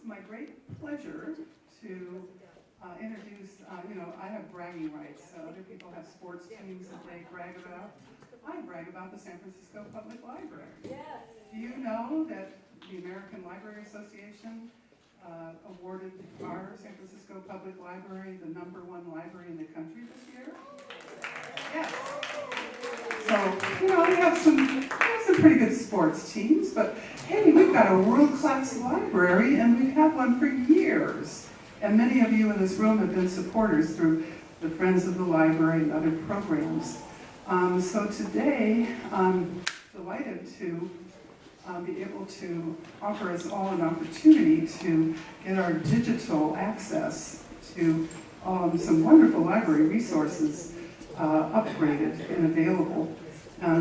my great pleasure to introduce, I have bragging rights, so other people have sports teams that they brag about. I brag about the San Francisco Public Library. Yes. Do you know that the American Library Association awarded our San Francisco Public Library the #1 library in the country this year? Yes. So, we have some pretty good sports teams, but hey, we've got a world-class library, and we've had one for years. And many of you in this room have been supporters through the Friends of the Library and other programs. So today, I'm delighted to be able to offer us all an opportunity to get our digital access to some wonderful library resources upgraded and available.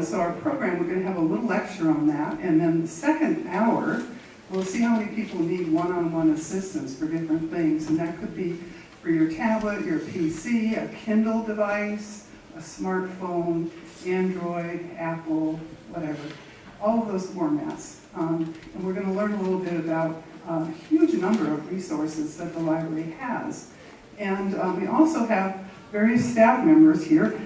So our program, we're going to have a little lecture on that, and then the second hour, we'll see how many people need one-on-one assistance for different things, and that could be for your tablet, your PC, a Kindle device, a smartphone, Android, Apple, whatever, all of those formats. And we're going to learn a little bit about a huge number of resources that the library has. And we also have various staff members here.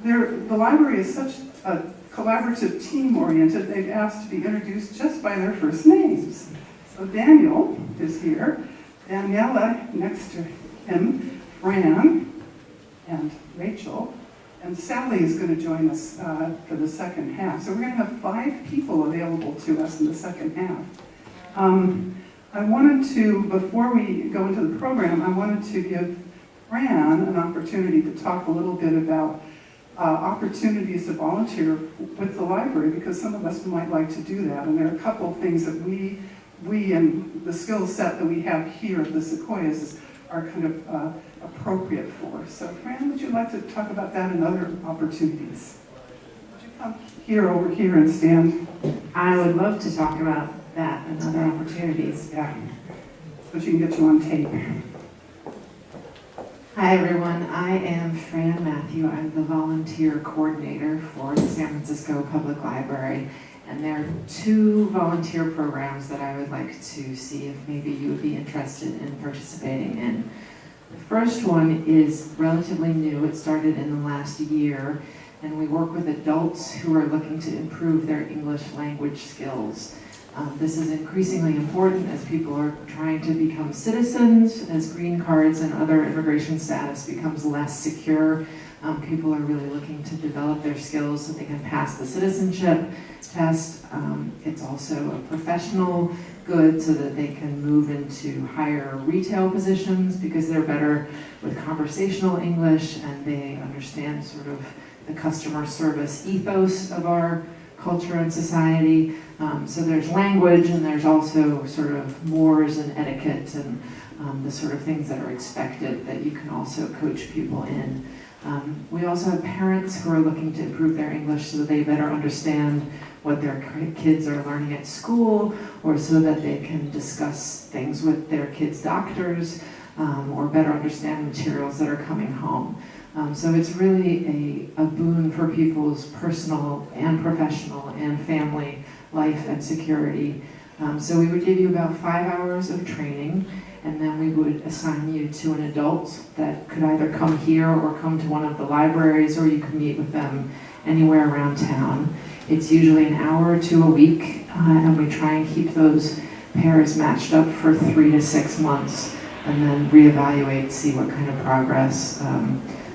The library is such a collaborative, team-oriented, they've asked to be introduced just by their first names. So Daniel is here, Daniela next to him, Fran, and Rachel, and Sally is going to join us for the second half. So we're going to have 5 people available to us in the second half. I wanted to, before we go into the program, I wanted to give Fran an opportunity to talk a little bit about opportunities to volunteer with the library, because some of us might like to do that. And there are a couple of things that we and the skill set that we have here at the Sequoias are kind of appropriate for. So Fran, would you like to talk about that and other opportunities? Would you come over here and stand? I would love to talk about that and other opportunities. Yeah, so she can get you on tape. Hi everyone, I am Fran Matthew. I'm the volunteer coordinator for the San Francisco Public Library, and there are 2 volunteer programs that I would like to see if maybe you would be interested in participating in. The first one is relatively new. It started in the last year, and we work with adults who are looking to improve their English language skills. This is increasingly important as people are trying to become citizens, as green cards and other immigration status becomes less secure. People are really looking to develop their skills so they can pass the citizenship test. It's also a professional good so that they can move into higher retail positions because they're better with conversational English and they understand sort of the customer service ethos of our culture and society. So there's language, and there's also sort of mores and etiquette and the sort of things that are expected that you can also coach people in. We also have parents who are looking to improve their English so that they better understand what their kids are learning at school, or so that they can discuss things with their kids' doctors, or better understand materials that are coming home. So it's really a boon for people's personal and professional and family life and security. So we would give you about 5 hours of training, and then we would assign you to an adult that could either come here or come to one of the libraries, or you could meet with them anywhere around town. It's usually an hour or 2 a week, and we try and keep those pairs matched up for 3 to 6 months, and then reevaluate, see what kind of progress.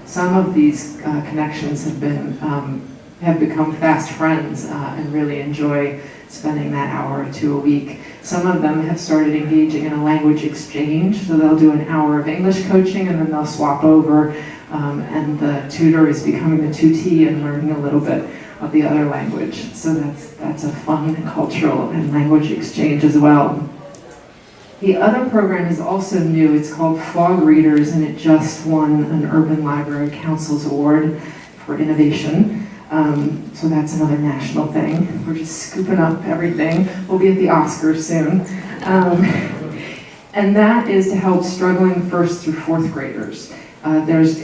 Some of these connections have become fast friends and really enjoy spending that hour or 2 a week. Some of them have started engaging in a language exchange, so they'll do an hour of English coaching and then they'll swap over, and the tutor is becoming the tutee and learning a little bit of the other language. So that's a fun cultural and language exchange as well. The other program is also new. It's called Fog Readers, and it just won an Urban Library Council's Award for Innovation. So that's another national thing. We're just scooping up everything. We'll be at the Oscars soon. And that is to help struggling 1st through 4th graders. There's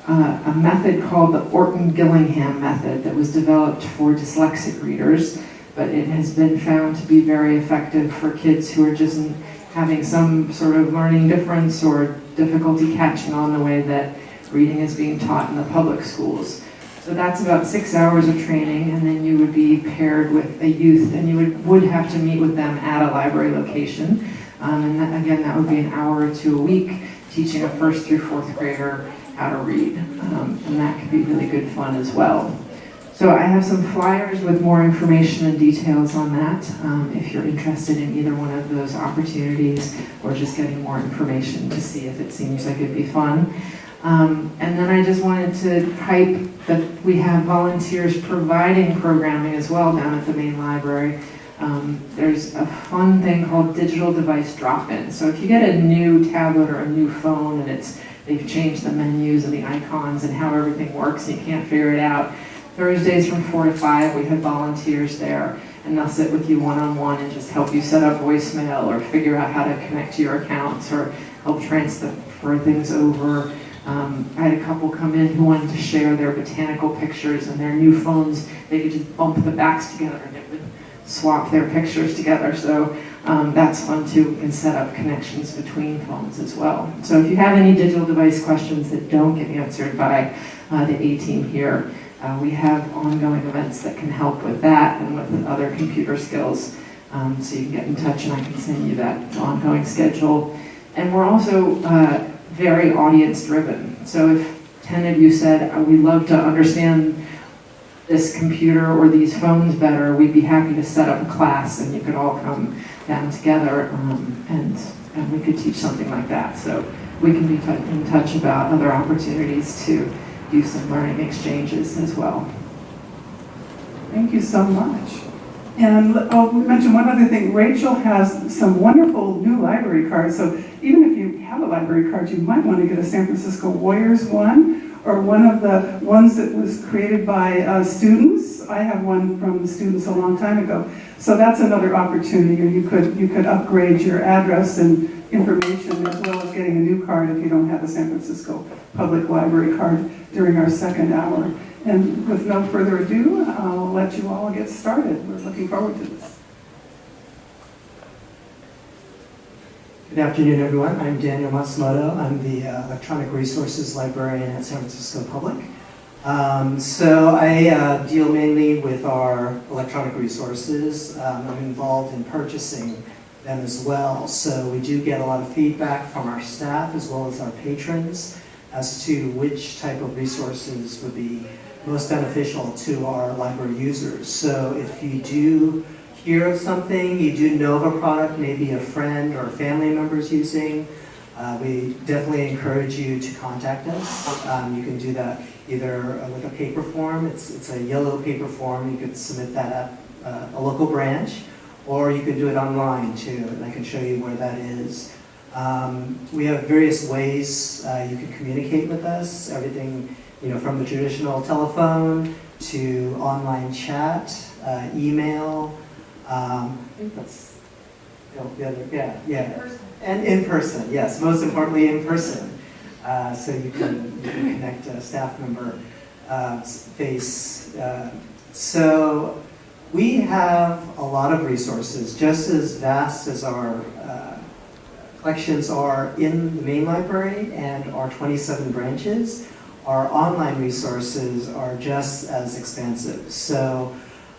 a method called the Orton-Gillingham method that was developed for dyslexic readers, but it has been found to be very effective for kids who are just having some sort of learning difference or difficulty catching on the way that reading is being taught in the public schools. So that's about 6 hours of training, and then you would be paired with a youth, and you would have to meet with them at a library location. And that, again, that would be an hour or two a week, teaching a 1st through 4th grader how to read. And that could be really good fun as well. So I have some flyers with more information and details on that, if you're interested in either one of those opportunities or just getting more information to see if it seems like it'd be fun. And then I just wanted to hype that we have volunteers providing programming as well down at the main library. There's a fun thing called digital device drop-in. So if you get a new tablet or a new phone and they've changed the menus and the icons and how everything works and you can't figure it out, Thursdays from 4 to 5 we have volunteers there, and they'll sit with you one-on-one and just help you set up voicemail or figure out how to connect to your accounts or help transfer things over. I had a couple come in who wanted to share their botanical pictures and their new phones. They could just bump the backs together and it would swap their pictures together. So that's fun too. We can set up connections between phones as well. So if you have any digital device questions that don't get answered by the A team here, we have ongoing events that can help with that and with other computer skills. So you can get in touch and I can send you that ongoing schedule. And we're also very audience driven. So if 10 of you said, we'd love to understand this computer or these phones better, we'd be happy to set up a class and you could all come down together and we could teach something like that. So we can be in touch about other opportunities to do some learning exchanges as well. Thank you so much. And I'll mention one other thing. Rachel has some wonderful new library cards. So even if you have a library card, you might want to get a San Francisco Warriors one, or one of the ones that was created by students. I have one from students a long time ago. So that's another opportunity. Or you could upgrade your address and information as well as getting a new card if you don't have a San Francisco Public Library card during our second hour. And with no further ado, I'll let you all get started. We're looking forward to this. Good afternoon, everyone. I'm Daniel Matsumoto. I'm the Electronic Resources Librarian at San Francisco Public. So I deal mainly with our electronic resources. I'm involved in purchasing them as well. So we do get a lot of feedback from our staff as well as our patrons as to which type of resources would be most beneficial to our library users. So if you do hear of something, you do know of a product, maybe a friend or a family member is using, we definitely encourage you to contact us. You can do that either with a paper form. It's a yellow paper form. You could submit that at a local branch, or you could do it online too, and I can show you where that is. We have various ways you can communicate with us. Everything, from the traditional telephone to online chat, email. I think that's the other. Yeah. And in person, yes. Most importantly, in person. So you can connect a staff member face. So we have a lot of resources, just as vast as our collections are in the main library and our 27 branches. Our online resources are just as expansive. So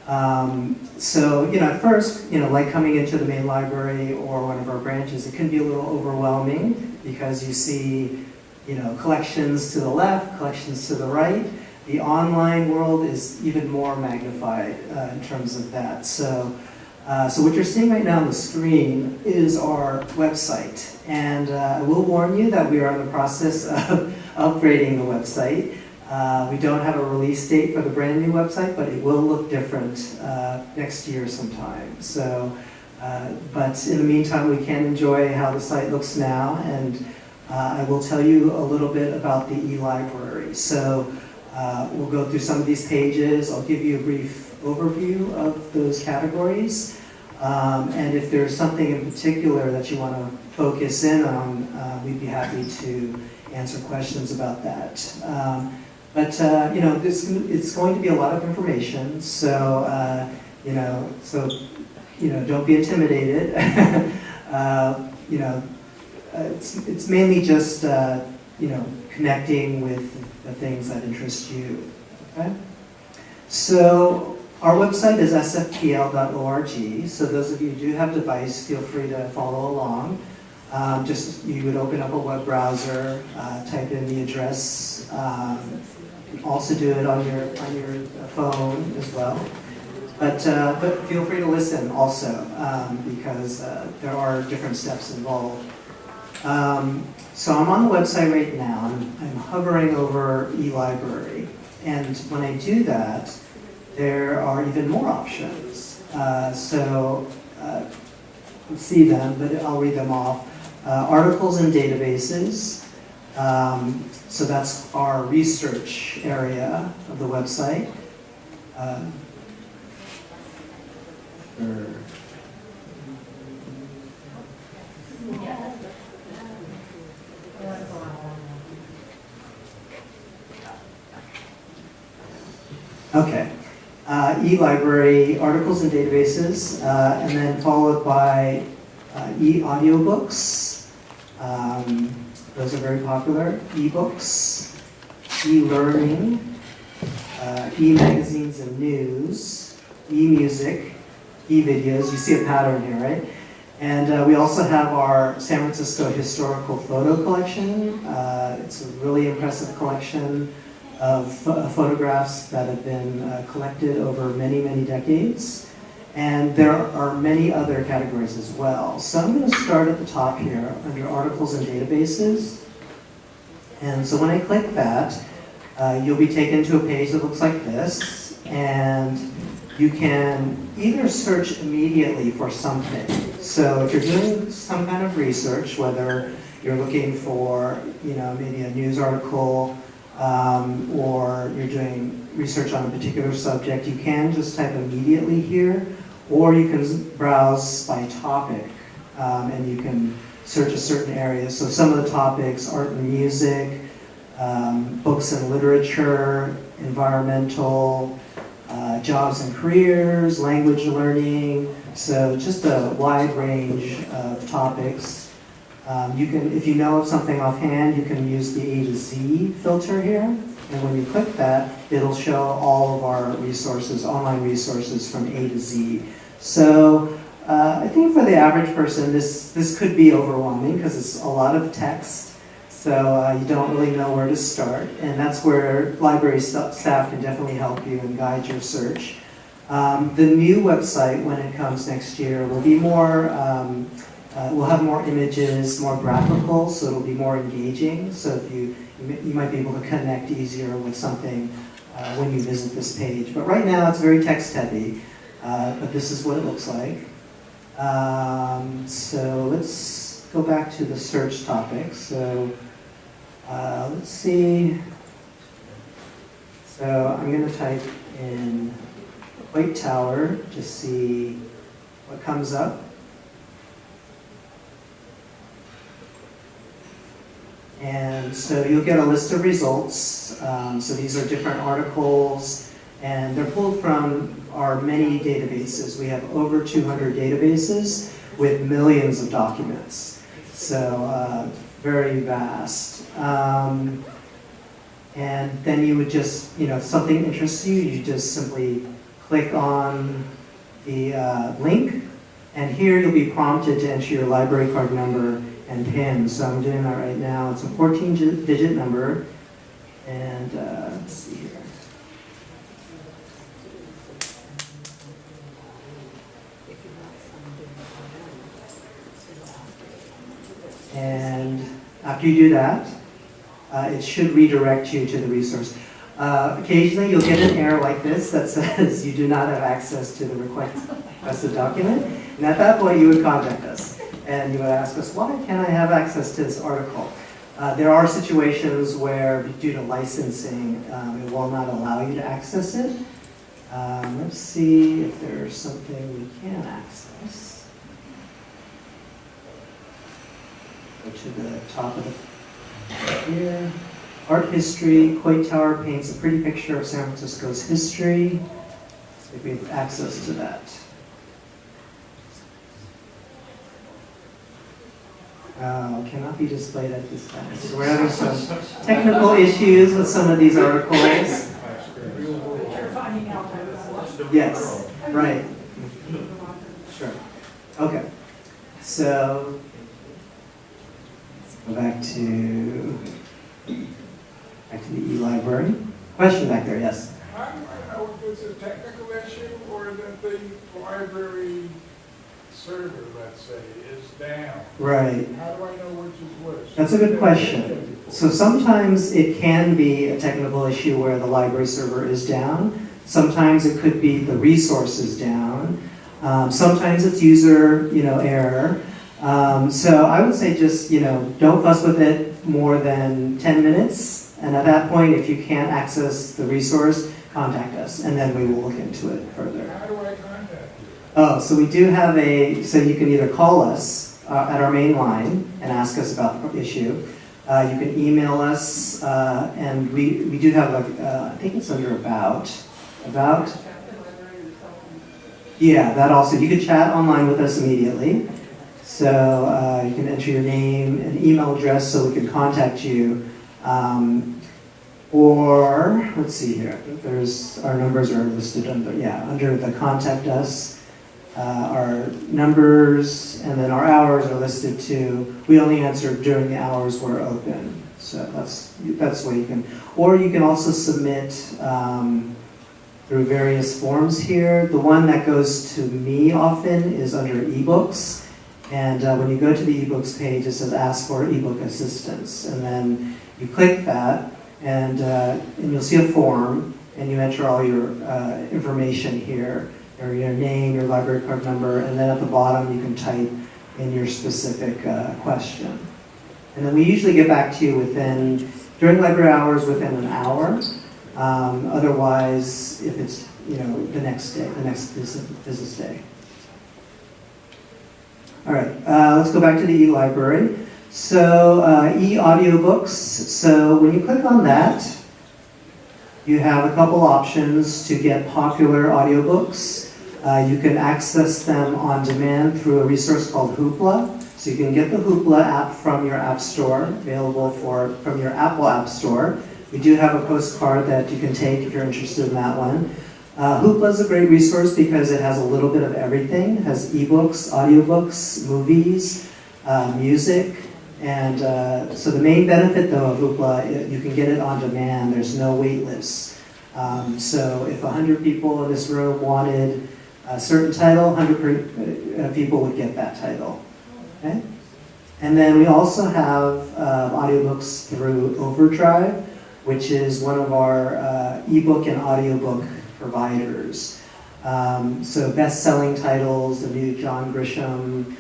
at first, like coming into the main library or one of our branches, it can be a little overwhelming because you see, collections to the left, collections to the right. The online world is even more magnified in terms of that. So what you're seeing right now on the screen is our website. And I will warn you that we are in the process of upgrading the website. We don't have a release date for the brand new website, but it will look different next year sometime. So, but in the meantime, we can enjoy how the site looks now, and I will tell you a little bit about the e-library. So we'll go through some of these pages. I'll give you a brief overview of those categories. And if there's something in particular that you want to focus in on, we'd be happy to answer questions about that. It's going to be a lot of information, so don't be intimidated. you know, it's mainly just, you know, connecting with the things that interest you, okay? So our website is sfpl.org, so those of you who do have a device, feel free to follow along. Just, you would open up a web browser, type in the address, also do it on your phone as well. But feel free to listen also, because there are different steps involved. So I'm on the website right now. I'm hovering over eLibrary. And when I do that, there are even more options. So you can see them, but I'll read them off. Articles and databases. So that's our research area of the website. Okay. E-library, articles and databases, and then followed by e-audiobooks. Those are very popular. E-books, e-learning, e-magazines and news, e-music, e-videos. You see a pattern here, right? And we also have our San Francisco historical photo collection. It's a really impressive collection of photographs that have been collected over many, many decades. And there are many other categories as well. So I'm going to start at the top here under articles and databases. And so when I click that, you'll be taken to a page that looks like this. And you can either search immediately for something. So if you're doing some kind of research, whether you're looking for, you know, maybe a news article, or you're doing research on a particular subject, you can just type immediately here, or you can browse by topic, and you can search a certain area. So some of the topics, art and music, books and literature, environmental, jobs and careers, language learning, so just a wide range of topics. You can, if you know of something offhand, you can use the A to Z filter here, and when you click that, it'll show all of our resources, online resources from A to Z. So I think for the average person, this could be overwhelming because it's a lot of text, so you don't really know where to start, and that's where library staff can definitely help you and guide your search. The new website, when it comes next year, will be more we'll have more images, more graphical, so it'll be more engaging. So if you might be able to connect easier with something when you visit this page. But right now it's very text heavy, but this is what it looks like. So let's go back to the search topic. So let's see. So I'm going to type in White Tower to see what comes up. And so you'll get a list of results. So these are different articles, and they're pulled from our many databases. We have over 200 databases with millions of documents. So very vast. And then you would just, you know, if something interests you, you just simply click on the link, and here you'll be prompted to enter your library card number and PIN. So I'm doing that right now. It's a 14-digit number, and let's see here. And after you do that, it should redirect you to the resource. Occasionally you'll get an error like this that says you do not have access to the requested document, and at that point you would contact us. And you would ask us, why can't I have access to this article? There are situations where, due to licensing, it will not allow you to access it. Let's see if there's something we can access. Go to the top of the here. Art history. Coit Tower paints a pretty picture of San Francisco's history. Let's see if we have access to that. Cannot be displayed at this time. So we're having some technical issues with some of these articles. Yes, right. Sure. Okay. So go back to the e-library. Question back there, yes. How do I know if it's a technical issue or that the library server, let's say, is down? Right. How do I know which is worse? That's a good question. So sometimes it can be a technical issue where the library server is down. Sometimes it could be the resource is down. Sometimes it's user, error. So I would say just, don't fuss with it more than 10 minutes. And at that point, if you can't access the resource, contact us, and then we will look into it further. How do I contact you? Oh, so we do have so you can either call us at our main line and ask us about the issue. You can email us, and we do have, I think it's under about. Yeah, that also. You can chat online with us immediately. So you can enter your name and email address so we can contact you. Or, let's see here, our numbers are listed under the contact us. Our numbers and then our hours are listed too. We only answer during the hours we're open. So that's where you can, or you can also submit through various forms here. The one that goes to me often is under Ebooks. And when you go to the Ebooks page, it says ask for ebook assistance. And then you click that, and you'll see a form, and you enter all your information here, or your name, your library card number, and then at the bottom you can type in your specific question. And then we usually get back to you during library hours within an hour. Otherwise, if it's the next business day. All right, let's go back to the e-library. So e-audiobooks, so when you click on that, you have a couple options to get popular audiobooks. You can access them on demand through a resource called Hoopla. So you can get the Hoopla app from your app store, available from your Apple App Store. We do have a postcard that you can take if you're interested in that one. Hoopla is a great resource because it has a little bit of everything. It has ebooks, audiobooks, movies, music. And so the main benefit, though, of Hoopla, you can get it on demand. There's no wait lists. So if 100 people in this room wanted a certain title, 100 people would get that title. Okay? And then we also have audiobooks through Overdrive, which is one of our ebook and audiobook providers. So best-selling titles, the new John Grisham,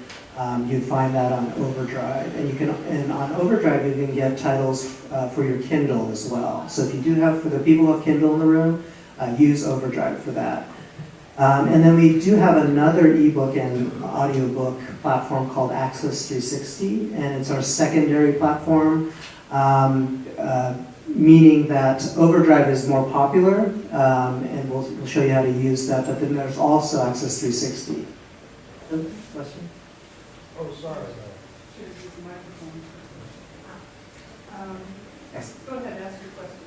you'd find that on Overdrive. And on Overdrive you can get titles for your Kindle as well. So if you do have, for the people who have Kindle in the room, use Overdrive for that. And then we do have another ebook and audiobook platform called Access 360, and it's our secondary platform, meaning that Overdrive is more popular, and we'll show you how to use that, but then there's also Access 360. Question? Oh, sorry. Should I use the microphone? Yes. Go ahead, ask your question.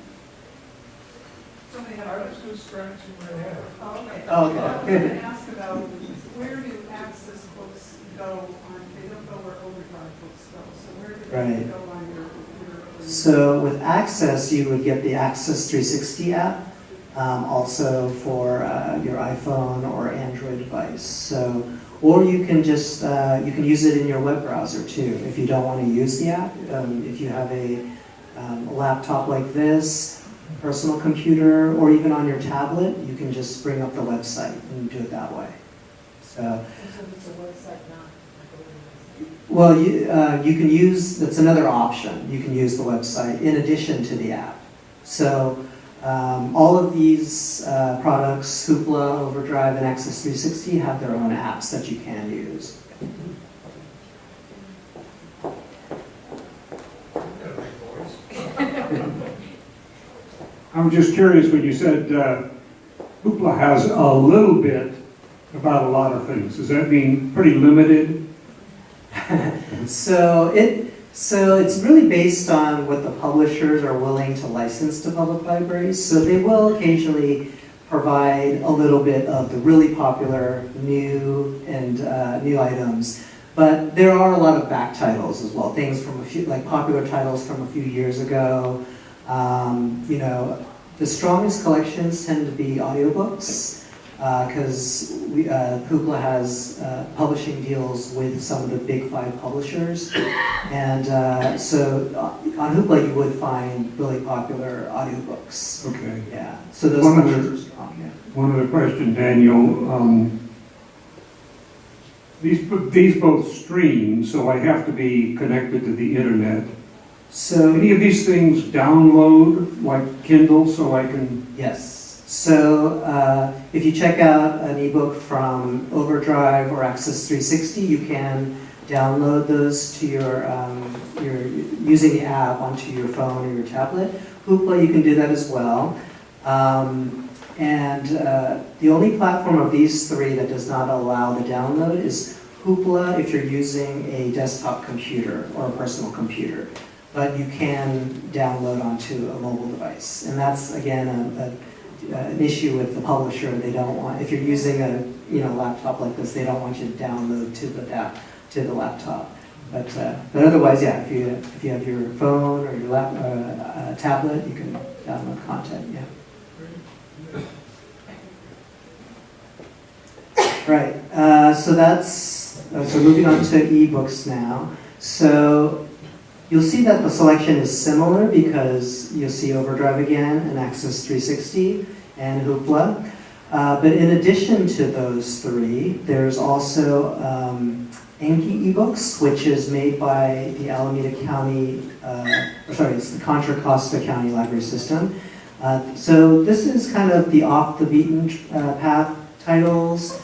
Somebody had a I was question. just scratching my head. Oh, okay. Oh, okay. I was going to ask about where do Access books go on, they don't go where Overdrive books go, so where do they Right. go on your computer? So with Access, you would get the Access 360 app, also for your iPhone or Android device. So, or you can just you can use it in your web browser too, if you don't want to use the app. If you have a laptop like this, personal computer, or even on your tablet, you can just bring up the website and do it that way. So. It's a website, not Well, you can use, that's another option. You can use the website in addition to the app. So all of these products, Hoopla, Overdrive, and Access 360, have their own apps that you can use. I'm just curious when you said Hoopla has a little bit about a lot of things. Does that mean pretty limited? So it's really based on what the publishers are willing to license to public libraries. So they will occasionally provide a little bit of the really popular new items. But there are a lot of back titles as well, things from like popular titles from a few years ago. The strongest collections tend to be audiobooks, because Hoopla has publishing deals with some of the big 5 publishers. And so on Hoopla you would find really popular audiobooks. Okay. Yeah, so those One publishers other- are strong, yeah. One other question, Daniel. These both stream, so I have to be connected to the internet. So Any of these things download, like Kindle, so I can... yes. So if you check out an ebook from Overdrive or Access 360, you can download those to your using the app onto your phone or your tablet. Hoopla, you can do that as well. The only platform of these 3 that does not allow the download is Hoopla if you're using a desktop computer or a personal computer. But you can download onto a mobile device. And that's, again, an issue with the publisher. They don't want, if you're using a laptop like this, they don't want you to download to the laptop. But otherwise, yeah, if you have your phone or your tablet, you can download content, yeah. Right, so moving on to ebooks now. So you'll see that the selection is similar because you'll see Overdrive again and Access 360 and Hoopla. But in addition to those 3, there's also Enki Ebooks, which is made by the Alameda County, it's the Contra Costa County Library System. So this is kind of the off the beaten path titles,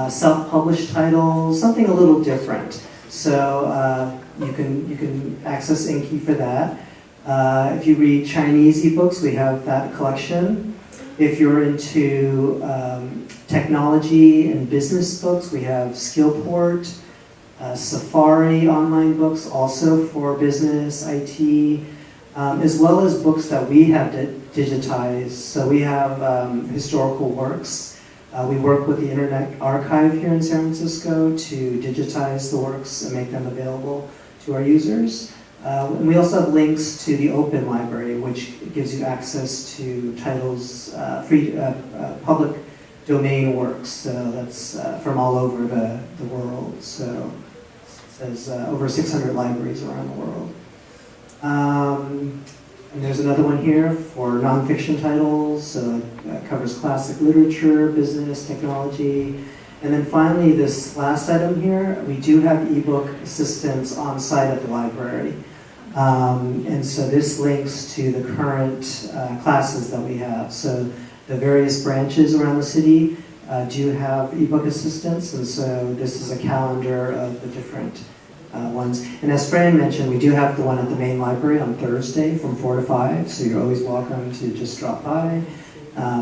self-published titles, something a little different. So you can access Enki for that. If you read Chinese ebooks, we have that collection. If you're into technology and business books, we have Skillport, Safari online books, also for business, IT, as well as books that we have digitized. So we have historical works. We work with the Internet Archive here in San Francisco to digitize the works and make them available to our users. And we also have links to the Open Library, which gives you access to titles, free public domain works. So that's from all over the world. So it says over 600 libraries around the world. And there's another one here for nonfiction titles, so it covers classic literature, business, technology. And then finally, this last item here, we do have ebook assistance on site at the library. And so this links to the current classes that we have. So the various branches around the city do have ebook assistance, and so this is a calendar of the different ones. And as Fran mentioned, we do have the one at the main library on Thursday from 4 to 5, so you're always welcome to just drop by.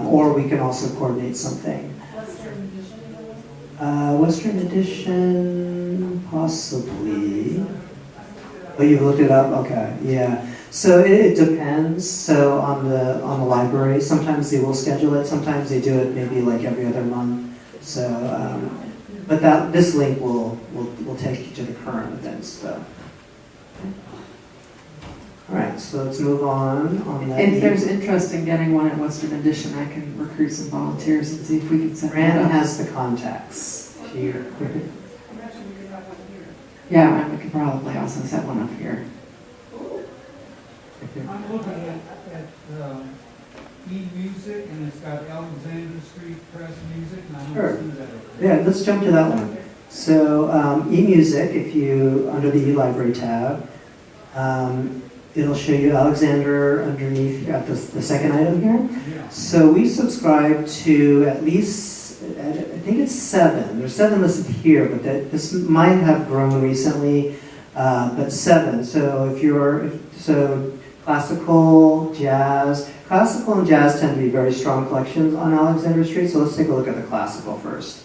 Or we can also coordinate something. Western Edition, possibly. Oh, you've looked it up? Okay, yeah. So it depends. So on the library, sometimes they will schedule it. Sometimes they do it maybe like every other month. So, but this link will take you to the current events, though. All right, so let's move on that. If there's interest in getting one at Western Edition, I can recruit some volunteers and see if we can set that Fran up. has the contacts here. Yeah, and we could probably also set one up here. I'm looking at e-music, and it's got Alexander Street Press Music, and I Sure. don't see that. Yeah, let's jump to that one. So e-music, if you, under the e-library tab, it'll show you Alexander underneath at the second item here. Yeah. So we subscribe to at least, I think it's 7. There's 7 listed here, but this might have grown recently, but 7. So classical and jazz tend to be very strong collections on Alexander Street. So let's take a look at the classical first.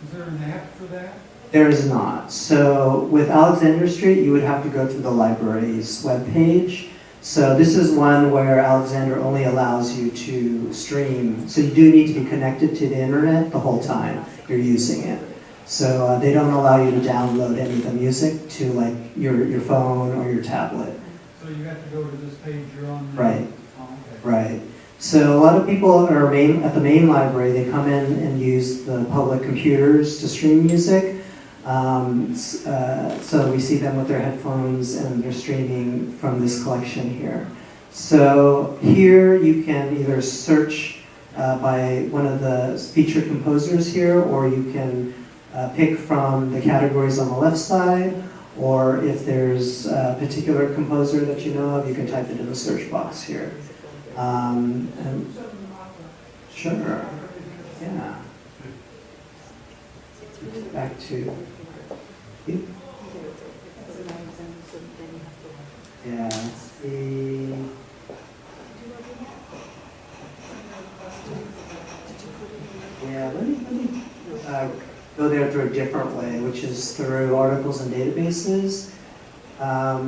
Is there an app for that? There is not. So with Alexander Street, you would have to go through the library's webpage. So this is one where Alexander only allows you to stream. So you do need to be connected to the internet the whole time you're using it. So they don't allow you to download any of the music to like your phone or your tablet. So you have to go to this page you're on now? Right. Oh, okay. Right. So a lot of people are at the main library. They come in and use the public computers to stream music. So we see them with their headphones and they're streaming from this collection here. So here you can either search by one of the featured composers here, or you can pick from the categories on the left side, or if there's a particular composer that you know of, you can type it in the search box here. And sure, yeah. Back to you. Yeah, let's see. Yeah, let me go there through a different way, which is through articles and databases. I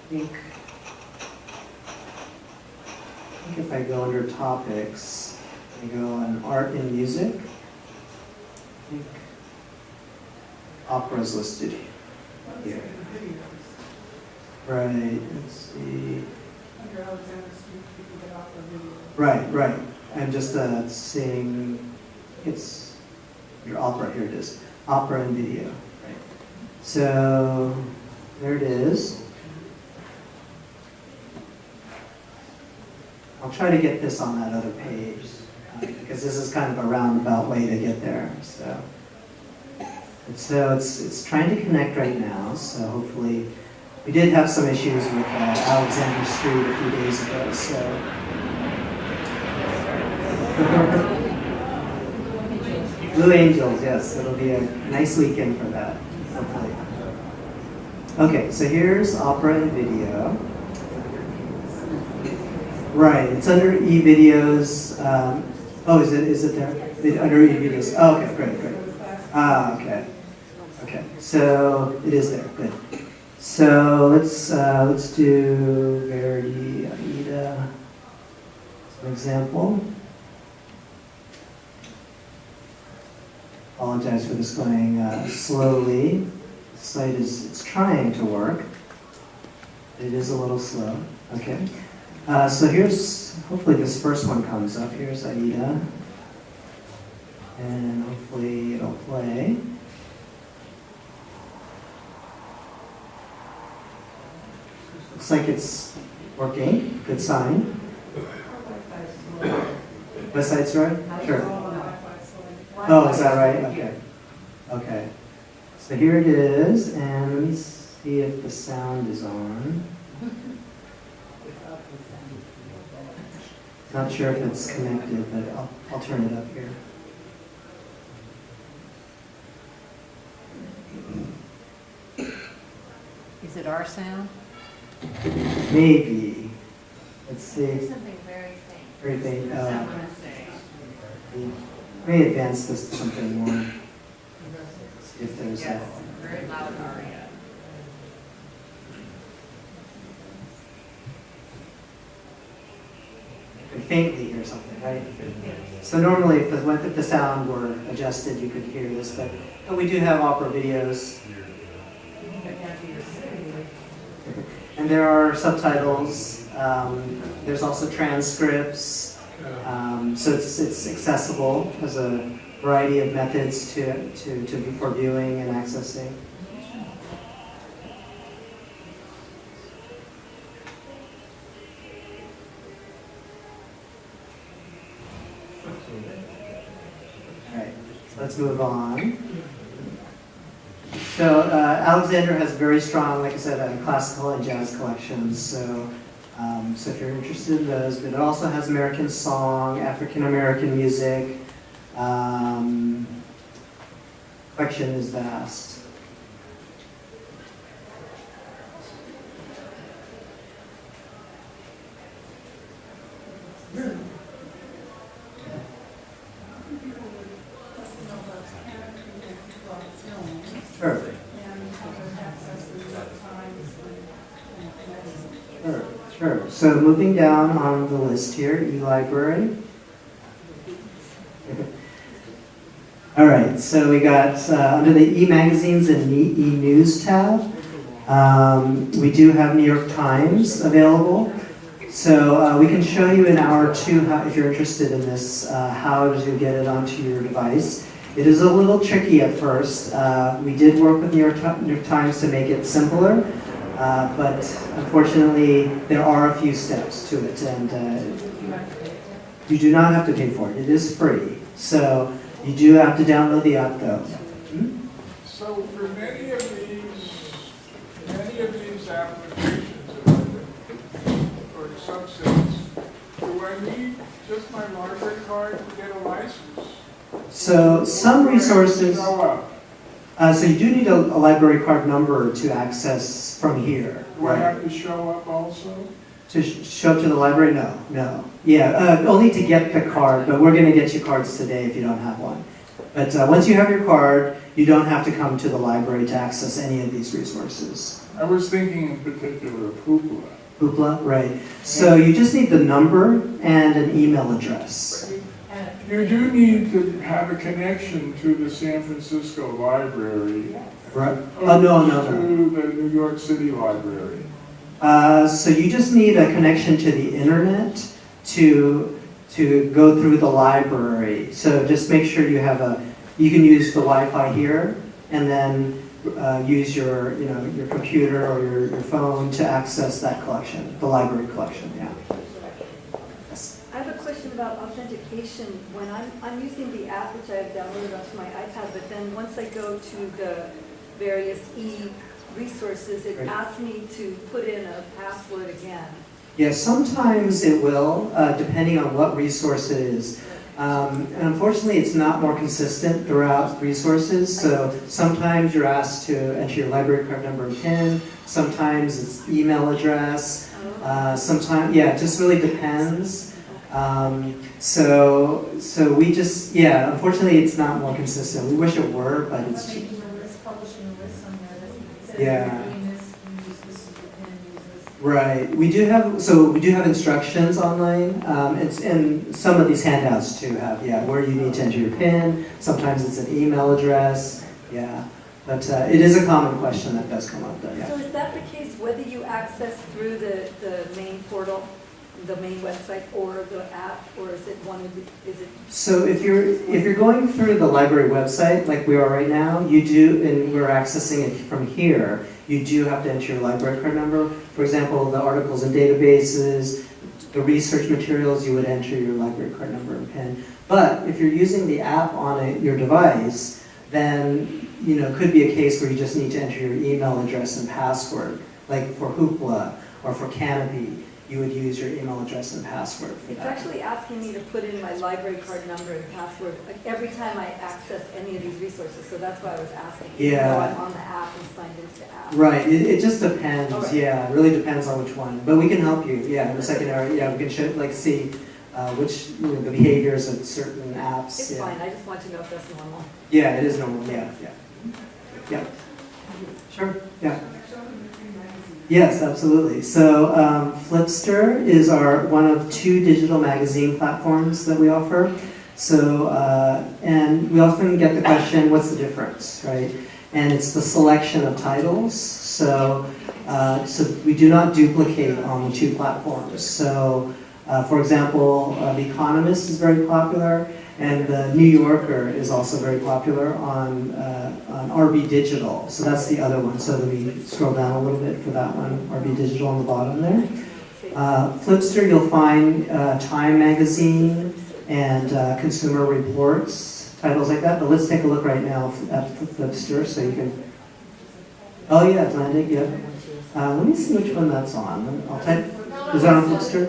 think if I go under topics, I go on art and music. I think opera is listed here. Right, let's see. Under Alexander Street, you can get opera video. Right. I'm just seeing, it's under opera, here it is. Opera and video, right. So, there it is. I'll try to get this on that other page, because this is kind of a roundabout way to get there. So it's trying to connect right now, so hopefully, we did have some issues with Alexander Street a few days ago, so. Blue Angels, yes, it'll be a nice weekend for that, hopefully. Okay, so here's opera and video. Right, it's under e-videos. Oh, is it there? Under e-videos. Oh, okay, great. Okay, so it is there, good. So let's do Verdi, Aida, as an example. Apologize for this going slowly. The site it's trying to work. It is a little slow. Okay. So here's, hopefully this first one comes up. Here's Aida. And hopefully it'll play. Looks like it's working. Good sign. West Side Story? Sure. Oh, is that right? Okay. So here it is, and let me see if the sound is on. Not sure if it's connected, but I'll turn it up here. Is it our sound? Maybe. Let's see. There's something very faint. Very faint. Someone is saying. Let me advance this to something more. See if there's Yes, very loud aria. I could faintly hear something, right? So normally, if the sound were adjusted, you could hear this, but we do have opera videos. And there are subtitles. There's also transcripts. So it's accessible. There's a variety of methods for viewing and accessing. All right, so let's move on. So Alexander has very strong, like I said, classical and jazz collections. So if you're interested in those, but it also has American song, African American music. Collection is vast. So moving down on the list here, e-library. All right, so we got under the e-magazines and e-news tab, we do have New York Times available. So we can show you in hour 2, if you're interested in this, how to get it onto your device. It is a little tricky at first. We did work with New York Times to make it simpler, but unfortunately there are a few steps to it, and you do not have to pay for it. It is free. So you do have to download the app though. So for many of these applications, or subsets, do I need just my library card to get a license? So some resources, Show up. so you do need a library card number to access from here. Do I have to show up also? To show up to the library? No. Yeah, only to get the card, but we're going to get you cards today if you don't have one. But once you have your card, you don't have to come to the library to access any of these resources. I was thinking in particular of hoopla. Hoopla, right. So you just need the number and an email address. You do need to have a connection to the San Francisco Library. Right. Oh, no. To the New York City Library. So you just need a connection to the internet to go through the library. So just make sure you can use the Wi-Fi here, and then use your computer or your phone to access that collection, the library collection. Yeah. I have a question about authentication. When I'm using the app, which I have downloaded onto my iPad, but then once I go to the various e-resources, it asks me to put in a password again. Yeah, sometimes it will, depending on what resource it is. And unfortunately, it's not more consistent throughout resources. So sometimes you're asked to enter your library card number and PIN. Sometimes it's email address. Sometimes, yeah, it just really depends. So we just, yeah, unfortunately, it's not more consistent. We wish it were, but it's just. Yeah. Right. We do have instructions online. And some of these handouts too have, where you need to enter your PIN. Sometimes it's an email address. Yeah. But it is a common question that does come up though. Yeah. So is that the case whether you access through the main portal, the main website, or the app, or is it one of the, is it? So if you're going through the library website like we are right now, you do, and we're accessing it from here, you do have to enter your library card number. For example, the articles and databases, the research materials, you would enter your library card number and PIN. But if you're using the app on your device, then it could be a case where you just need to enter your email address and password. Like for Hoopla or for Canopy, you would use your email address and password for It's that. actually asking me to put in my library card number and password every time I access any of these resources, so that's why I was asking. Even though I'm on the app and signed into the app. Right, it just depends. All right. Yeah, it really depends on which one. But we can help you. Yeah, in the secondary. Yeah, we can show, see which the behaviors of certain apps. It's fine, I just want to know if that's normal. Yeah, it is normal. Yeah. Sure. Yeah. Yes, absolutely. So Flipster is one of 2 digital magazine platforms that we offer. So, and we often get the question, what's the difference, right? And it's the selection of titles. So we do not duplicate on the 2 platforms. So, for example, The Economist is very popular, and The New Yorker is also very popular on RB Digital. So that's the other one. So let me scroll down a little bit for that one, RB Digital on the bottom there. Flipster, you'll find Time Magazine and Consumer Reports, titles like that. But let's take a look right now at Flipster so you can... Oh yeah, Atlantic, yeah. Let me see which one that's on. I'll type... Is that on Flipster?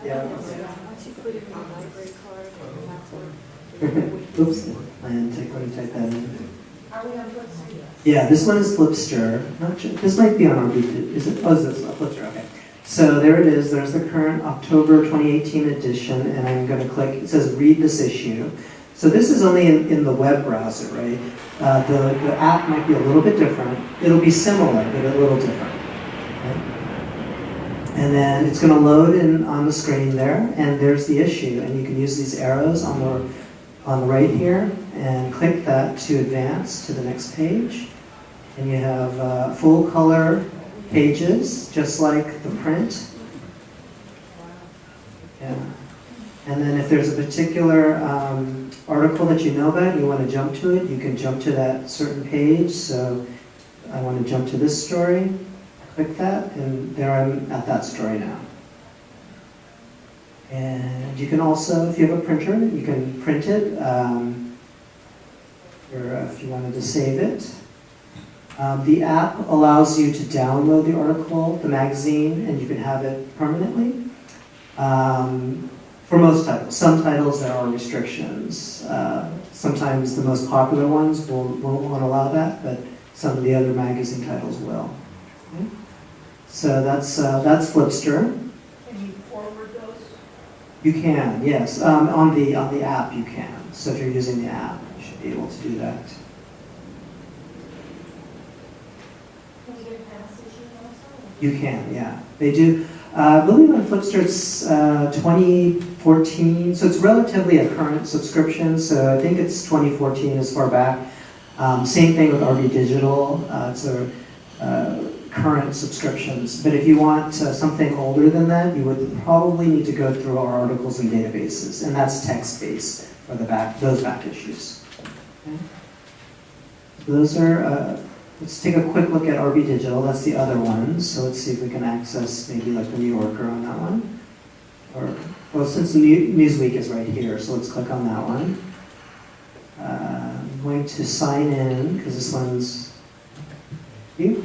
Yeah. Once you put in your library card and password. Oops, and let me type that in. Are we on Flipster? Yeah, this one is Flipster. Not sure, this might be on RB. Is it? Oh, is this Flipster? Okay. So there it is. There's the current October 2018 edition, and I'm going to click. It says read this issue. So this is only in the web browser, right? The app might be a little bit different. It'll be similar, but a little different. Okay? And then it's going to load in on the screen there, and there's the issue. And you can use these arrows on the right here, and click that to advance to the next page. And you have full color pages, just like the print. Yeah. And then if there's a particular article that you know about, and you want to jump to it, you can jump to that certain page. So I want to jump to this story. Click that, and there I'm at that story now. And you can also, if you have a printer, you can print it, or if you wanted to save it. The app allows you to download the article, the magazine, and you can have it permanently. For most titles. Some titles there are restrictions. Sometimes the most popular ones won't allow that, but some of the other magazine titles will. Okay. So that's Flipster. Can you forward those? You can, yes. On the app you can. So if you're using the app, you should be able to do that. Can you get passages also? You can, yeah. They do. I believe on Flipster it's 2014, so it's relatively a current subscription. So I think it's 2014 as far back. Same thing with RB Digital. It's a current subscriptions. But if you want something older than that, you would probably need to go through our articles and databases, and that's text-based for those back issues. Okay. So those are. Let's take a quick look at RB Digital. That's the other one. So let's see if we can access maybe like the New Yorker on that one. Or well, since Newsweek is right here, so let's click on that one. I'm going to sign in because this one's you.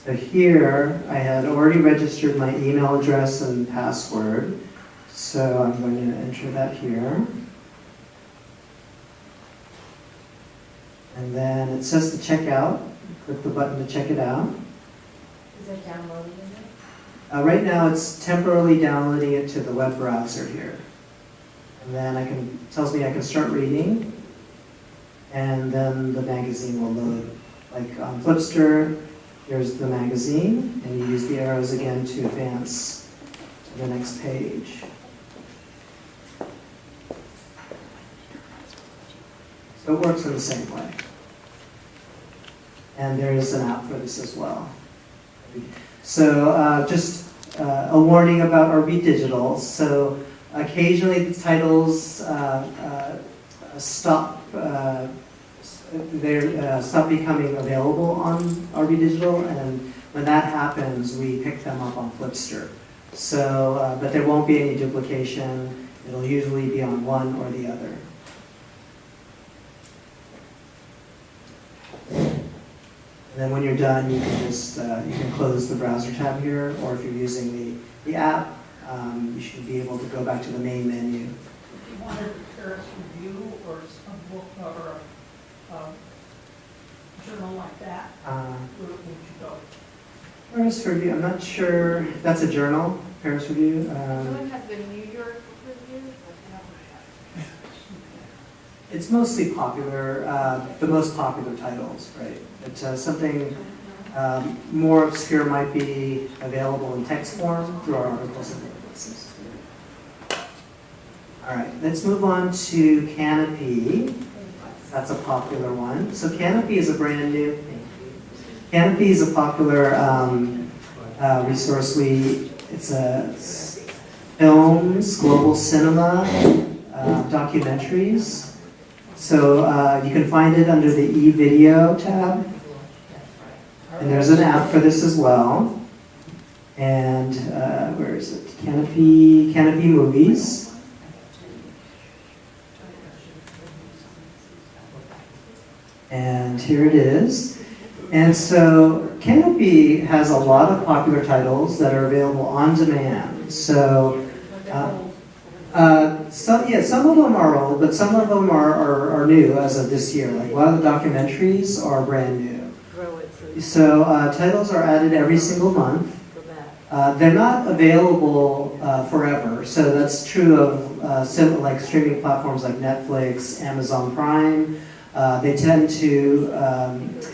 So here, I had already registered my email address and password. So I'm going to enter that here. And then it says to check out. Click the button to check it out. Is it downloading it? Right now it's temporarily downloading it to the web browser here. And then it tells me I can start reading. And then the magazine will load. Like on Flipster, here's the magazine, and you use the arrows again to advance to the next page. So it works in the same way. And there is an app for this as well. So just a warning about RB Digital. So occasionally the titles stop becoming available on RB Digital, and when that happens, we pick them up on Flipster. So, but there won't be any duplication. It'll usually be on one or the other. And then when you're done, you can just you can close the browser tab here, or if you're using the app, you should be able to go back to the main menu. If you wanted a Paris review or some book or a journal like that, where would you go? Paris Review, I'm not sure. That's a journal, Paris Review. Someone has the New York review? It's mostly popular, the most popular titles, right? But something more obscure might be available in text form through our articles and databases. All right, let's move on to Canopy. That's a popular one. So Canopy is a brand new. Canopy is a popular resource. It's a films, global cinema, documentaries. So you can find it under the e-video tab. And there's an app for this as well. And where is it? Canopy Movies. And here it is. And so Canopy has a lot of popular titles that are available on demand. So some of them are old, but some of them are new as of this year. Like a lot of the documentaries are brand new. So titles are added every single month. They're not available forever. So that's true of like streaming platforms like Netflix, Amazon Prime. They tend to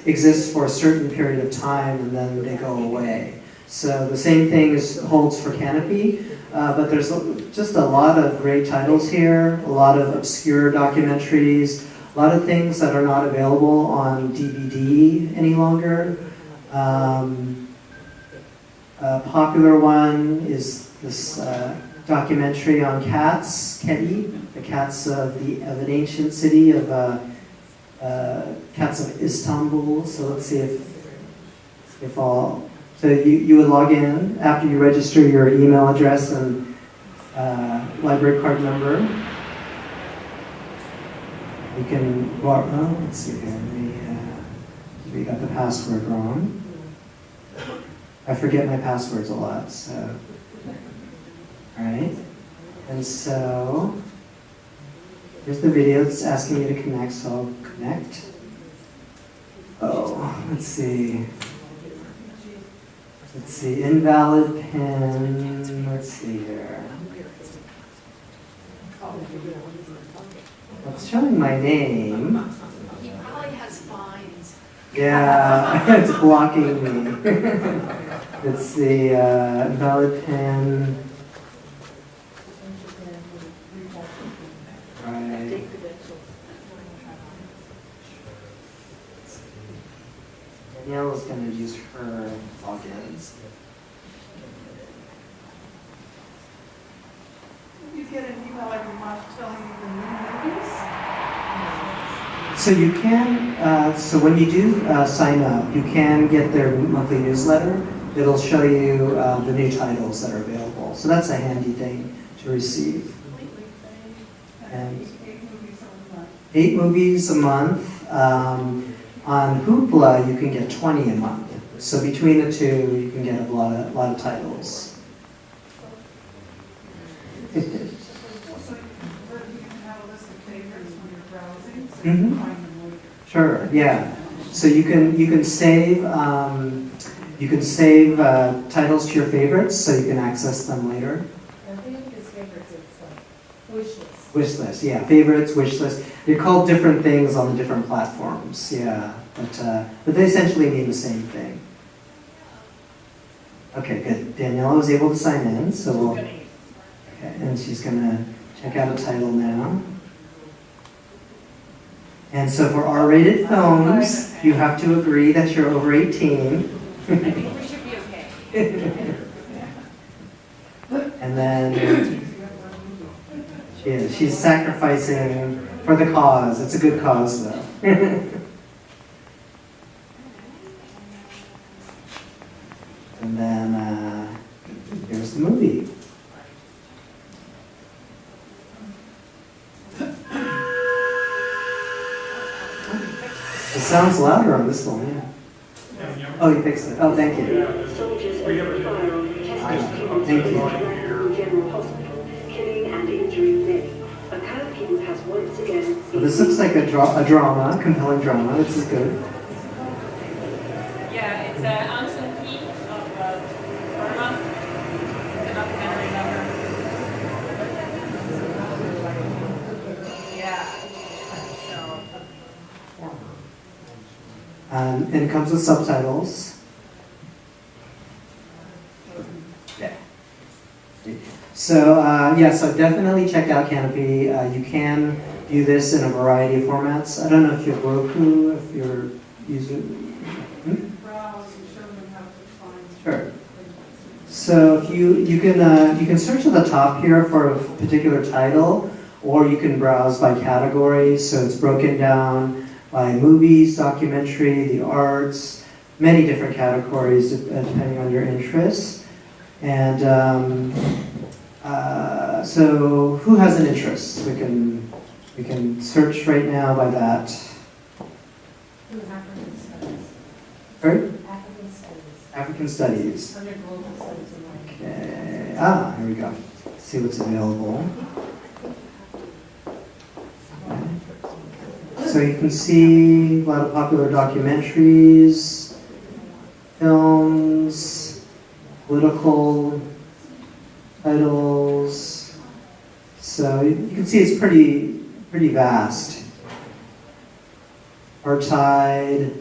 exist for a certain period of time and then they go away. So the same thing holds for Canopy, but there's just a lot of great titles here, a lot of obscure documentaries, a lot of things that are not available on DVD any longer. A popular one is this documentary on cats, Kedi, the cats of an ancient city of cats of Istanbul. So let's see if all. So you would log in after you register your email address and library card number. You can, well, let's see here, we got the password wrong. I forget my passwords a lot, so. All right, and so, here's the video, it's asking me to connect, so I'll connect. Oh, let's see. Let's see, invalid pin, let's see here. It's showing my name. He probably has fines. Yeah, it's blocking me. It's the invalid pin. Right. Danielle is going to use her logins. You get an email every month telling you the new movies? So you can, so when you do sign up, you can get their monthly newsletter. It'll show you the new titles that are available. So that's a handy thing to receive. And 8 movies a month. On Hoopla, you can get 20 a month. So between the two, you can get a lot of titles. Mm-hmm. Sure. Yeah. So you can save titles to your favorites, so you can access them later. I think his favorites is wish list. Wish list. Yeah. Favorites, wish list. They're called different things on the different platforms. Yeah. But they essentially mean the same thing. Okay. Good. Daniela was able to sign in, so we'll. Okay. And she's gonna check out a title now. And so for R-rated films, you have to agree that you're over 18. I think we should be okay. And then she's sacrificing for the cause. It's a good cause, though. And then here's the movie. It sounds louder on this one, yeah. Oh, you fixed it. Oh, thank you. Thank you. Well, this looks like a drama, compelling drama. This is good. Yeah, it's Aung San Suu Kyi of Burma. It's a documentary about her. Yeah. So. And it comes with subtitles. Yeah. So, so definitely check out Canopy. You can view this in a variety of formats. I don't know if you have Roku, if you're using. Sure. So if you can search at the top here for a particular title, or you can browse by category. So it's broken down by movies, documentary, the arts, many different categories depending on your interests. And so who has an interest? We can search right now by that. African studies. Sorry? African studies. African studies. Under global studies. Okay. Here we go. Let's see what's available. So you can see a lot of popular documentaries, films, political titles. So you can see it's pretty vast. Apartheid,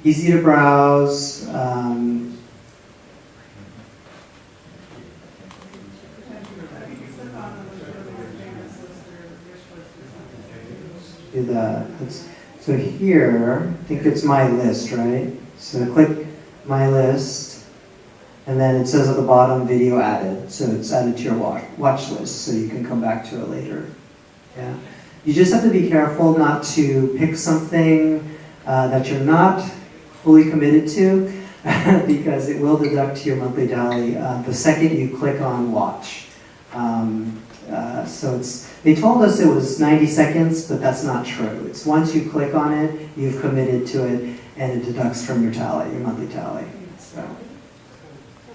easy to browse. do that. So here, I think it's my list, right? So click my list, and then it says at the bottom, video added. So it's added to your watch list, so you can come back to it later. Yeah. You just have to be careful not to pick something that you're not fully committed to, because it will deduct to your monthly tally the second you click on watch. So they told us it was 90 seconds, but that's not true. It's once you click on it, you've committed to it, and it deducts from your tally, your monthly tally. So,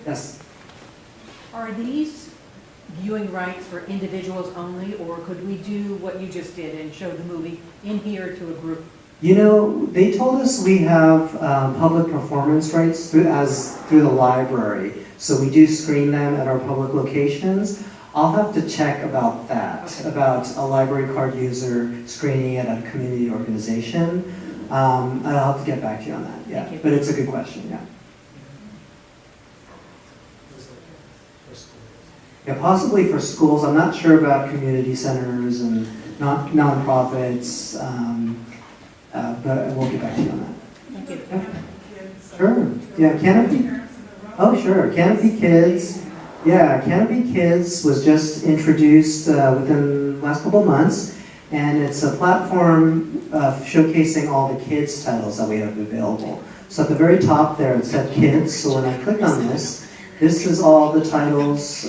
yes? Are these viewing rights for individuals only, or could we do what you just did and show the movie in here to a group? You know, they told us we have public performance rights through the library, so we do screen them at our public locations. I'll have to check about that, about a library card user screening it at a community organization. I'll have to get back to you on that, yeah. Thank you. But it's a good question, yeah. Yeah, possibly for schools. I'm not sure about community centers and nonprofits, but we'll get back to you on that. Thank you. Yeah. Sure. Yeah, Canopy. Oh, sure. Canopy Kids. Yeah, Canopy Kids was just introduced within the last couple of months, and it's a platform showcasing all the kids titles that we have available. So at the very top there it said Kids, so when I click on this is all the titles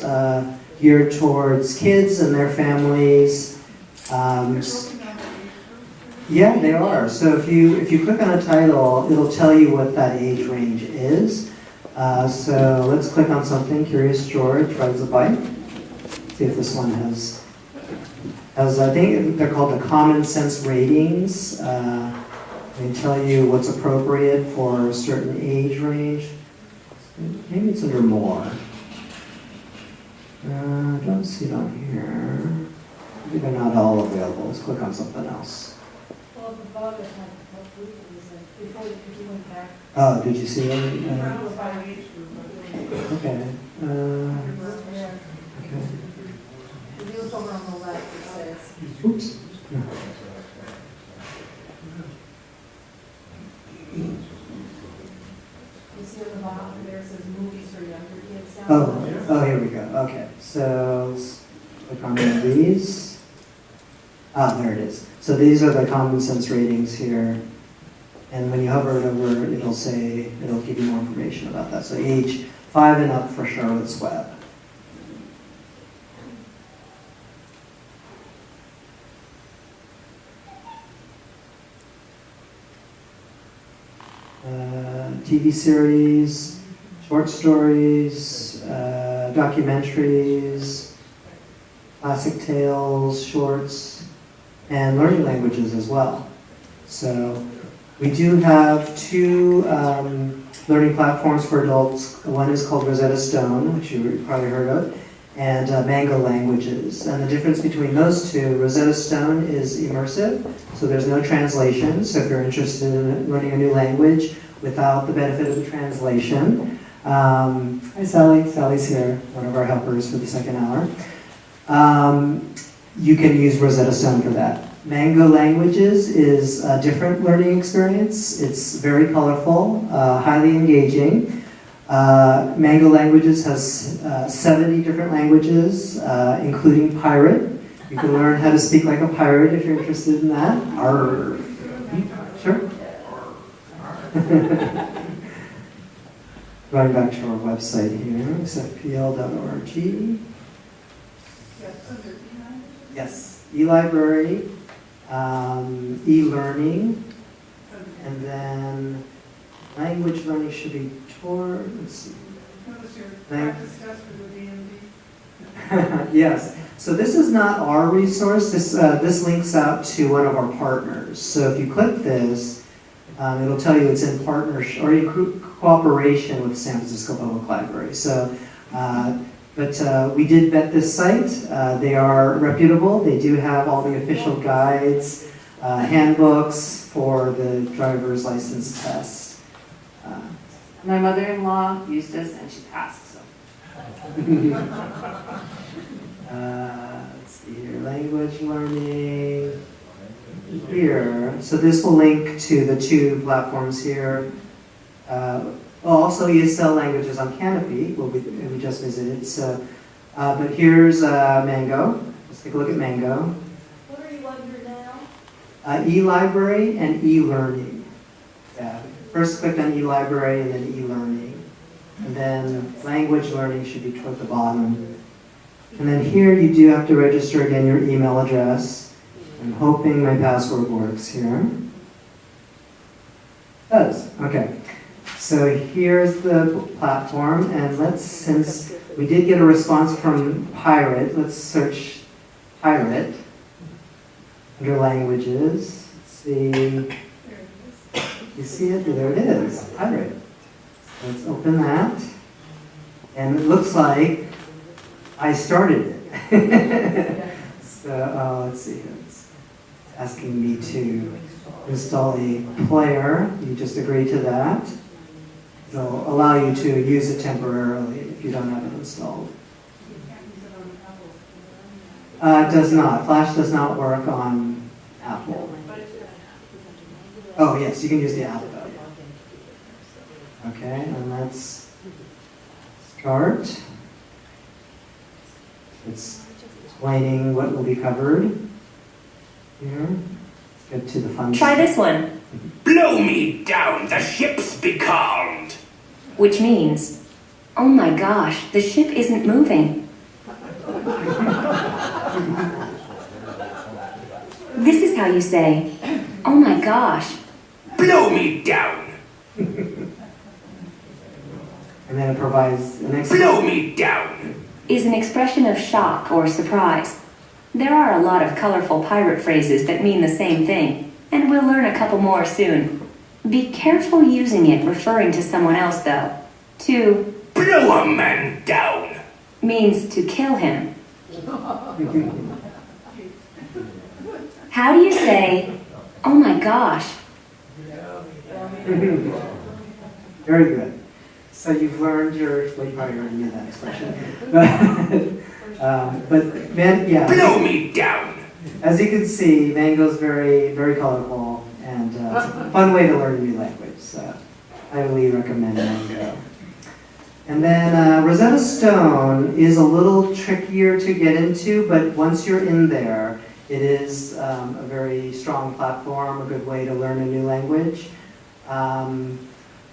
geared towards kids and their families. Yeah, they are. So if you click on a title, it'll tell you what that age range is. So let's click on something. Curious George rides a bike. See if this one has I think they're called the common sense ratings. They tell you what's appropriate for a certain age range. Maybe it's under more. I don't see it on here. Maybe they're not all available. Let's click on something else. Well, the bug is not before you went back. Oh, did you see it? Okay. Okay. The deal's over on the left, it says. Oops. You see on the bottom there, it says movies for younger kids down there. Oh, here we go. Okay. So let's click on one of these. Ah, there it is. So these are the common sense ratings here. And when you hover it over, it'll give you more information about that. So age 5 and up for Charlotte's Web. TV series, short stories, documentaries, classic tales, shorts, and learning languages as well. So we do have 2 learning platforms for adults. One is called Rosetta Stone, which you've probably heard of, and Mango Languages. And the difference between those two, Rosetta Stone is immersive, so there's no translation. So if you're interested in learning a new language without the benefit of the translation, hi Sally, Sally's here, one of our helpers for the second hour. You can use Rosetta Stone for that. Mango Languages is a different learning experience. It's very colorful, highly engaging. Mango Languages has 70 different languages, including pirate. You can learn how to speak like a pirate if you're interested in that. Arr. Sure. Going back to our website here, sfpl.org. Yes, e-library, e-learning, and then language learning should be toward, let's see. Yes, so this is not our resource. This links out to one of our partners. So if you click this, it'll tell you it's in partnership or in cooperation with San Francisco Public Library. So, but we did vet this site. They are reputable. They do have all the official guides, handbooks for the driver's license test. My mother-in-law used us and she passed, so. Let's see here, language learning. here, so this will link to the two platforms here. Also, ESL languages on Canopy, we just visited. So, but here's Mango. Let's take a look at Mango. What are you under now? E-library and e-learning. Yeah. First click on e-library and then e-learning. And then language learning should be toward the bottom. And then here you do have to register again your email address. I'm hoping my password works here. It does. Okay. So here's the platform, and since we did get a response from Pirate, let's search Pirate under languages. Let's see. You see it? There it is. Pirate. Let's open that. And it looks like I started it. So let's see. It's asking me to install a player. You just agree to that. It'll allow you to use it temporarily if you don't have it installed. It does not. Flash does not work on Apple. Oh yes, you can use the app though. Okay, and let's start. It's explaining what will be covered here. Let's get to the fun Try stuff. this one. Blow me down, the ship's becalmed. Which means, oh my gosh, the ship isn't moving. This is how you say, oh my gosh. Blow me down. And then it provides an Blow me down. Is an expression of shock or surprise. There are a lot of colorful pirate phrases that mean the same thing, and we'll learn a couple more soon. Be careful using it referring to someone else, though. To blow a man down means to kill him. How do you say, oh my gosh? Very good. So you've learned well, you probably already knew that expression. But yeah. Blow me down. As you can see, Mango's very, very colorful, and it's a fun way to learn a new language. So I highly recommend Mango. And then Rosetta Stone is a little trickier to get into, but once you're in there, it is a very strong platform, a good way to learn a new language.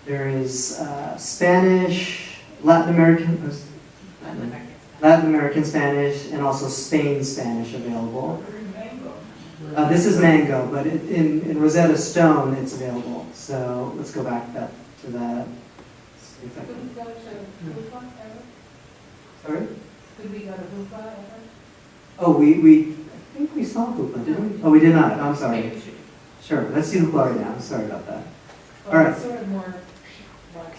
There is Spanish, Latin American Spanish, and also Spain Spanish available. This is Mango, but in Rosetta Stone it's available. So let's go back to that. Could we go to hoopla ever? Sorry? Could we go to hoopla ever? Oh, I think we saw Hoopla, didn't we? Oh, we did not. I'm sorry. Sure, let's do Hoopla right now. I'm sorry about that. All right. It's sort of more watch.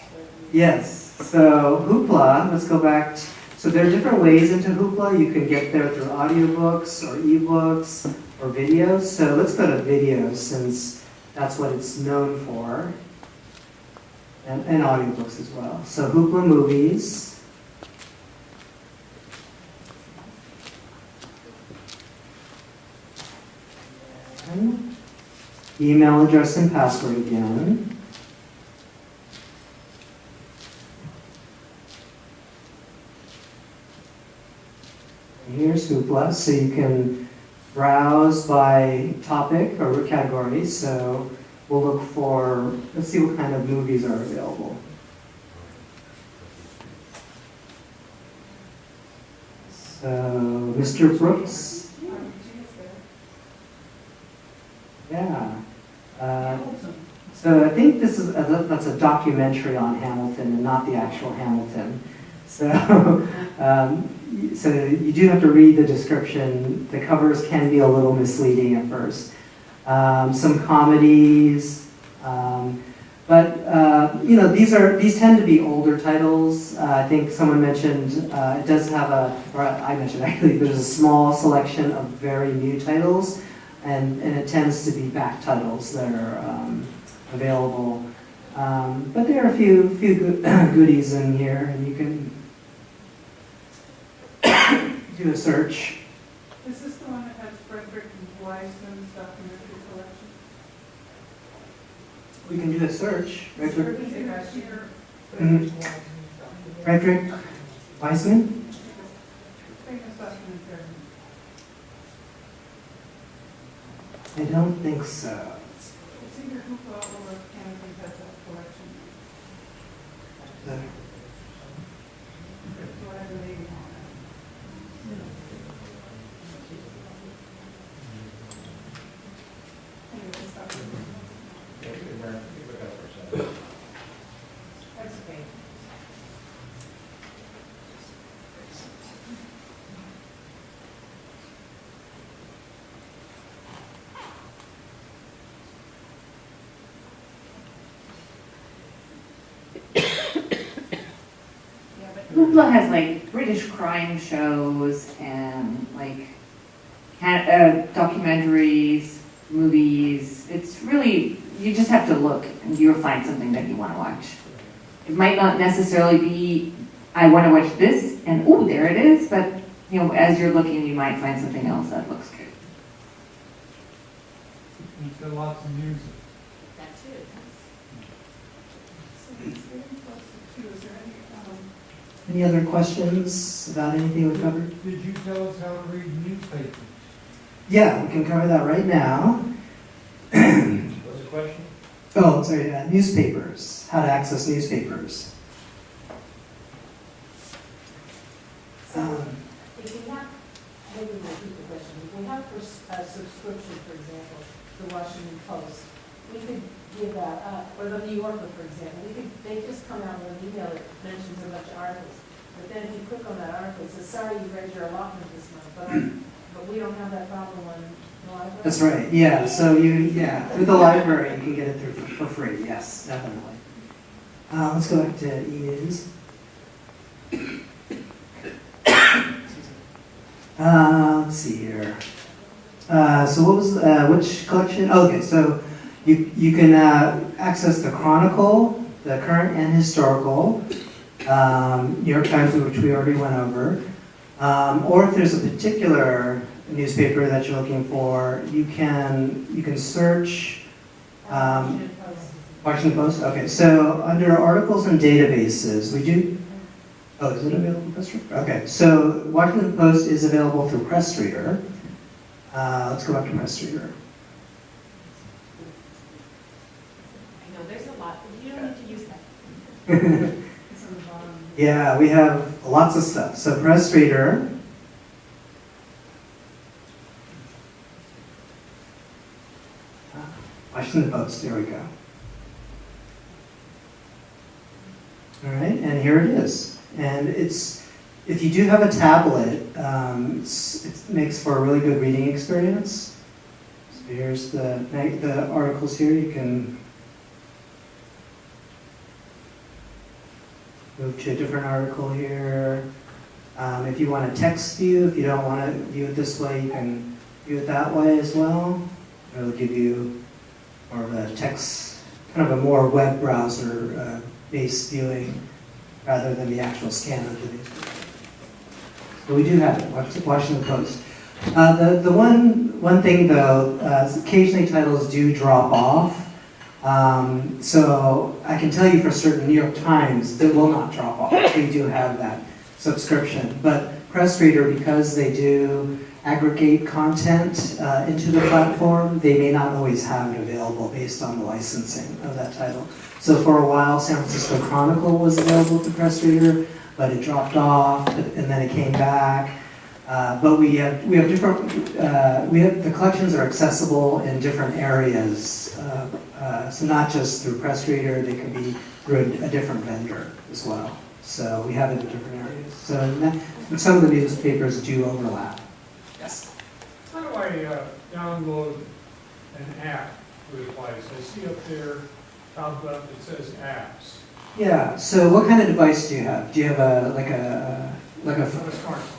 Yes. So Hoopla, let's go back. So there are different ways into Hoopla. You can get there through audiobooks or ebooks or videos. So let's go to videos since that's what it's known for. And audiobooks as well. So Hoopla movies. And email address and password again. And here's Hoopla, so you can browse by topic or category. So we'll look for, let's see what kind of movies are available. So, Mr. Brooks. Yeah. So I think this is that's a documentary on Hamilton and not the actual Hamilton. So, so you do have to read the description. The covers can be a little misleading at first. Some comedies, but you know, these tend to be older titles. I think someone mentioned it does have or I mentioned actually, there's a small selection of very new titles, and it tends to be back titles that are available. But there are a few goodies in here, and you can do a search. Is this the one that has Frederick and Dwight Weissman's documentary collection? We can do a search. Frederick, Mhm. Frederick Weissman? Famous documentarian. I don't think so. It's either hoopla or Canopy has that collection. Whatever they want. Anyway, it's not really- That's okay. Hoopla has like British crime shows and like documentaries, movies. It's really, you just have to look and you'll find something that you want to watch. It might not necessarily be, I want to watch this and oh, there it is, but you know, as you're looking, you might find something else that looks good. It's got lots of music. That's it. So it's very close to, is there any, Any other questions about anything we covered? Did you tell us how to read newspapers? Yeah, we can cover that right now. What's the question? Oh, sorry, newspapers. How to access newspapers. If we have, maybe we'll repeat the question, if we have a subscription, for example, the Washington Post, we could give that up, or the New Yorker, for example, they just come out with an email that mentions a bunch of articles, but then if you click on that article, it says, sorry, you read your allotment this month, but we don't have that problem on the library. That's right, yeah, so through the library, you can get it through for free, yes, definitely. Let's go back to e-news. Let's see here. So what was, which collection? Oh, okay, so you can access the Chronicle, the current and historical, New York Times, which we already went over. Or if there's a particular newspaper that you're looking for, you can search Washington Post. Okay, so under articles and databases, we do. Oh, is it available through Press Reader? Okay, so Washington Post is available through Press Reader. Let's go back to Press Reader. I know, there's a lot, but you don't need to use that. it's on the bottom. Yeah, we have lots of stuff. So Press Reader. Washington Post, there we go. All right, and here it is. And if you do have a tablet, it makes for a really good reading experience. So here's the articles here. You can move to a different article here. If you want a text view, if you don't want to view it this way, you can view it that way as well. It'll give you more of a text, kind of a more web browser based viewing rather than the actual scan of the newspaper. But we do have it, Washington Post. The one thing though, occasionally titles do drop off. So I can tell you for certain New York Times, they will not drop off. We do have that subscription. But Press Reader, because they do aggregate content into the platform, they may not always have it available based on the licensing of that title. So for a while, San Francisco Chronicle was available to Press Reader, but it dropped off, and then it came back. But we have different. The collections are accessible in different areas. So not just through Press Reader, they can be through a different vendor as well. So we have it in different areas. So and some of the newspapers do overlap. Yes. How do I download an app for the device? I see up there, top left, it says apps. Yeah. So what kind of device do you have? Do you have a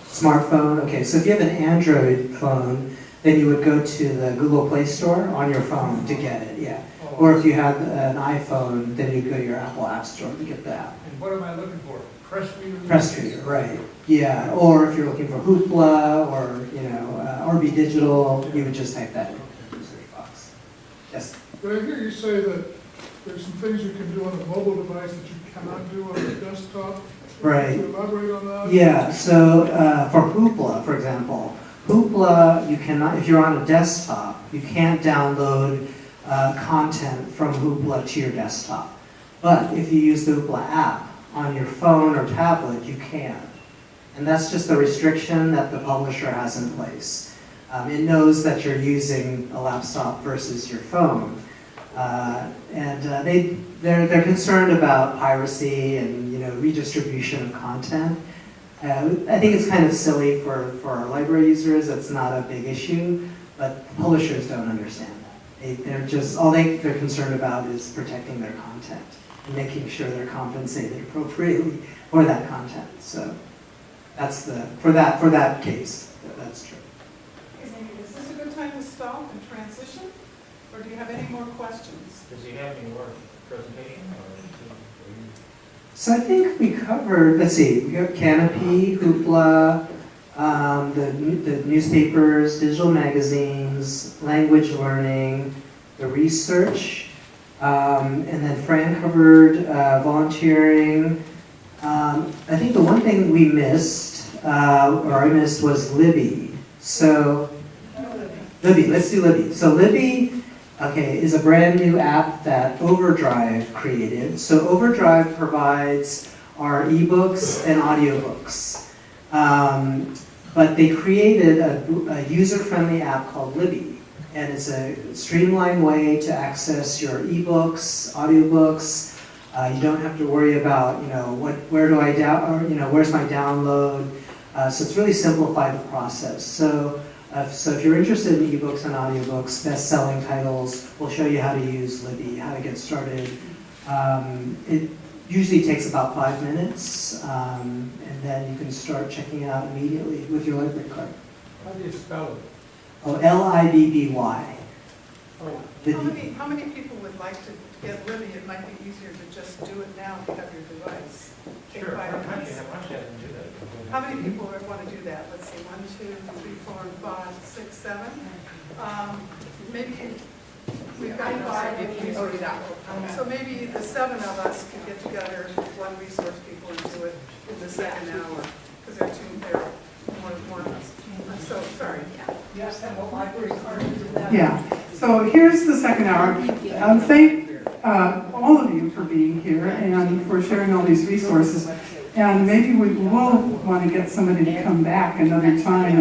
smartphone? Okay. So if you have an Android phone, then you would go to the Google Play Store on your phone to get it. Yeah. Or if you have an iPhone, then you go to your Apple App Store to get the app. And what am I looking for? press reader. Press reader, right. Yeah, or if you're looking for hoopla or, Orbi Digital, you would just type that in the search box. Yes? But I hear you say that there's some things you can do on a mobile device that you cannot do on a desktop. Right. Can you elaborate on that? Yeah, so for hoopla, for example, hoopla, you cannot, if you're on a desktop, you can't download content from hoopla to your desktop. But if you use the hoopla app on your phone or tablet, you can. And that's just the restriction that the publisher has in place. It knows that you're using a laptop versus your phone. They're concerned about piracy and redistribution of content. I think it's kind of silly for our library users. It's not a big issue, but publishers don't understand that. They're just they're concerned about is protecting their content and making sure they're compensated appropriately for that content. So that's for that case. That's true. Is this a good time to stop and transition? Or do you have any more questions? Does he have any more presentation? So I think we covered, let's see, we got Canopy, Hoopla, the newspapers, digital magazines, language learning, the research, and then Fran covered volunteering. I think the one thing we missed, or I missed, was Libby. So, Libby, let's do Libby. So Libby, is a brand new app that Overdrive created. So Overdrive provides our ebooks and audiobooks. But they created a user-friendly app called Libby. And it's a streamlined way to access your ebooks, audiobooks. You don't have to worry about, where do I where's my download? So it's really simplified the process. So if you're interested in ebooks and audiobooks, best-selling titles, we'll show you how to use Libby, how to get started. It usually takes about 5 minutes, and then you can start checking it out immediately with your library card. How do you spell it? Oh, Libby. Oh. How many people would like to get Libby? It might be easier to just do it now if you have your device. Take Sure, 5 why don't minutes. you have them do that? How many people would want to do that? Let's see, 1, 2, 3, 4, 5, 6, 7. Maybe we've got 5 if you already got. So maybe the 7 of us could get together, one resource people, and do it in the second hour because there are more of us. So sorry. Yes, have a library card to do that. Yeah, so here's the second hour. Thank all of you for being here and for sharing all these resources. And maybe we will want to get somebody to come back another time.